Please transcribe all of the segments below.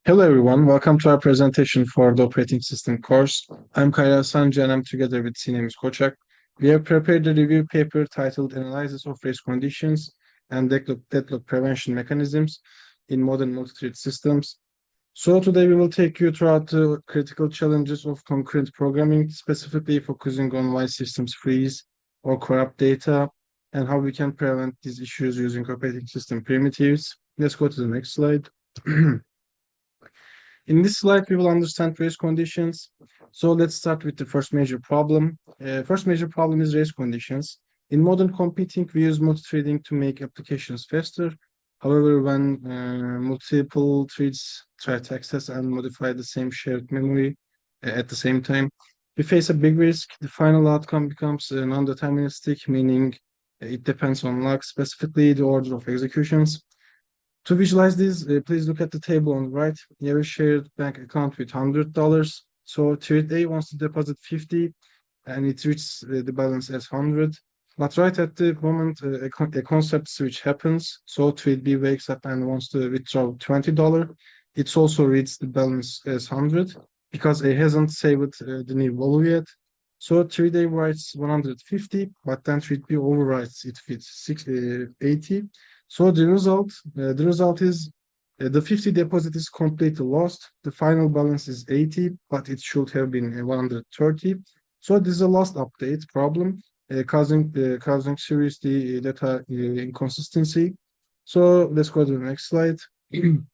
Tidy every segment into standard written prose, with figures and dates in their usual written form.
Hello everyone, welcome to our presentation for the operating system course. I'm Kayra, Sancı, and I'm together with Sinemis Koçak. We have prepared a review paper titled Analysis of Race Conditions and Deadlock Prevention Mechanisms in Modern Multi-Thread Systems. So today we will take you throughout the critical challenges of concurrent programming, specifically focusing on why systems freeze or corrupt data and how we can prevent these issues using operating system primitives. Let's go to the next slide. In this slide, we will understand race conditions. So let's start with the first major problem. First major problem is race conditions. In modern computing, we use multi-threading to make applications faster. However, when multiple threads try to access and modify the same shared memory at the same time, we face a big risk. The final outcome becomes non-deterministic, meaning it depends on luck, specifically the order of executions. To visualize this, please look at the table on the right. You have a shared bank account with $100. So trade A wants to deposit 50 and it reaches the balance as 100. But right at the moment, a concept switch happens. So trade B wakes up and wants to withdraw $20. It's also reads the balance as 100 because it hasn't saved the new value yet. So trade A writes 150, but then trade B overwrites it with 80. So the result is the 50 deposit is completely lost. The final balance is 80, but it should have been 130. So this is a lost update problem, causing serious data inconsistency. So let's go to the next slide. In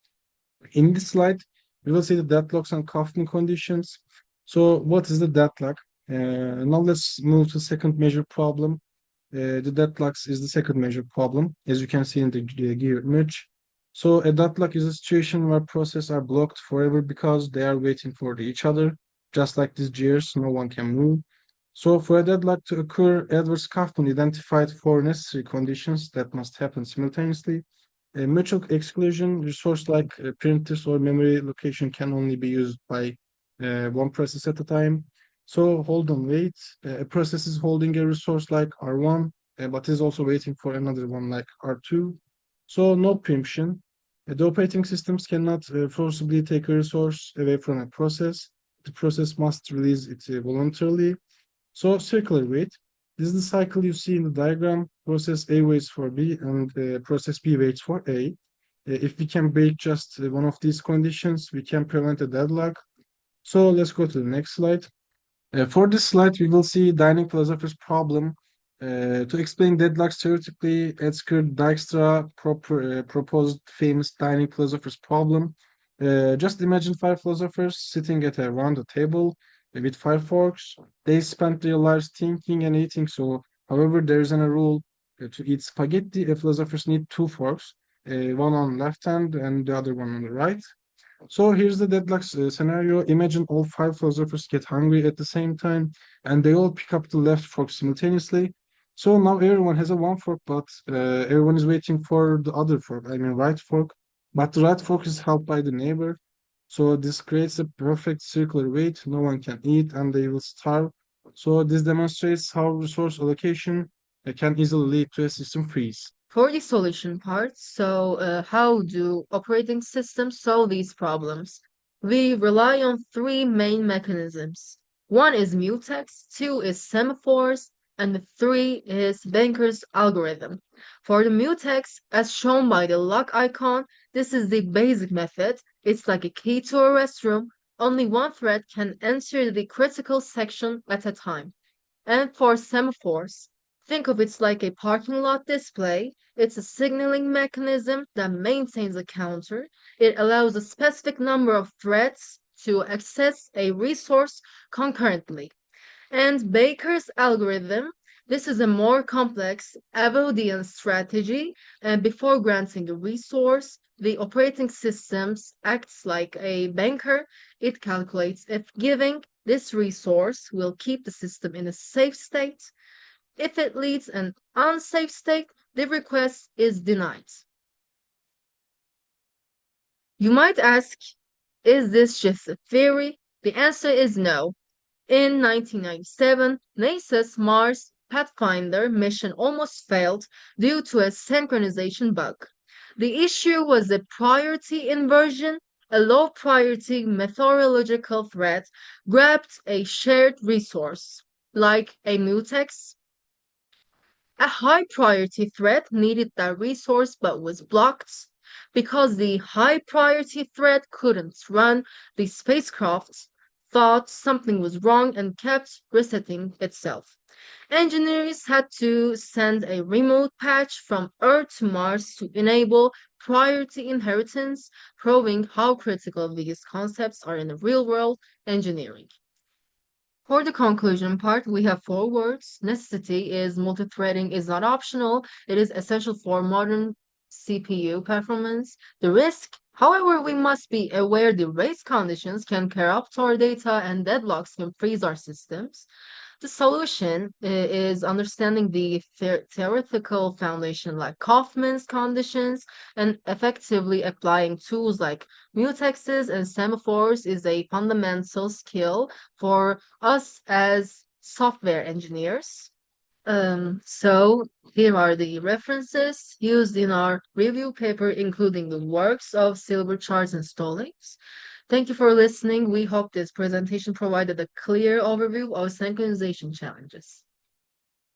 this slide, we will see the deadlocks and Kaufman conditions. So what is the deadlock? Now let's move to second major problem. The deadlocks is the second major problem, as you can see in the gear image. So a deadlock is a situation where processes are blocked forever because they are waiting for each other. Just like these gears, no one can move. So for a deadlock to occur, Edwards Kaufman identified four necessary conditions that must happen simultaneously. A mutual exclusion, resource like printers or memory location can only be used by one process at a time. So hold on, wait. A process is holding a resource like R1, but is also waiting for another one like R2. So no preemption. The operating systems cannot forcibly take a resource away from a process. The process must release it voluntarily. So circular wait. This is the cycle you see in the diagram. Process A waits for B and process B waits for A. If we can break just one of these conditions, we can prevent a deadlock. So let's go to the next slide. For this slide, we will see dining philosopher's problem. To explain deadlocks theoretically, Edgar Dijkstra proposed famous dining philosopher's problem. Just imagine five philosophers sitting at a round table with five forks. They spent their lives thinking and eating. So, however, there isn't a rule to eat spaghetti. Philosophers need two forks, one on left hand and the other one on the right. So here's the deadlock scenario. Imagine all five philosophers get hungry at the same time and they all pick up the left fork simultaneously. So now everyone has a one fork, but everyone is waiting for the other fork, I mean right fork. But the right fork is held by the neighbor. So this creates a perfect circular wait. No one can eat and they will starve. So this demonstrates how resource allocation can easily lead to a system freeze. For the solution part, how do operating systems solve these problems? We rely on three main mechanisms. One is mutex, two is semaphores, and the three is Banker's algorithm. For the mutex, as shown by the lock icon, this is the basic method. It's like a key to a restroom. Only one thread can enter the critical section at a time. And for semaphores, think of it like a parking lot display. It's a signaling mechanism that maintains a counter. It allows a specific number of threads to access a resource concurrently. And Baker's algorithm, this is a more complex avoidance strategy. And before granting a resource, the operating system acts like a banker. It calculates if giving this resource will keep the system in a safe state. If it leads an unsafe state, the request is denied. You might ask, is this just a theory? The answer is no. In 1997, NASA's Mars Pathfinder mission almost failed due to a synchronization bug. The issue was a priority inversion. A low priority methodological threat grabbed a shared resource, like a mutex. A high priority threat needed that resource but was blocked because the high priority threat couldn't run. The spacecraft thought something was wrong and kept resetting itself. Engineers had to send a remote patch from Earth to Mars to enable priority inheritance, proving how critical these concepts are in the real world engineering. For the conclusion part, we have four words. Necessity is multi-threading is not optional. It is essential for modern CPU performance. The risk, however, we must be aware the race conditions can corrupt our data and deadlocks can freeze our systems. The solution is understanding the theoretical foundation like Kaufman's conditions and effectively applying tools like mutexes and semaphores is a fundamental skill for us as software engineers. So here are the references used in our review paper, including the works of Silver Charts and Stallings. Thank you for listening. We hope this presentation provided a clear overview of synchronization challenges.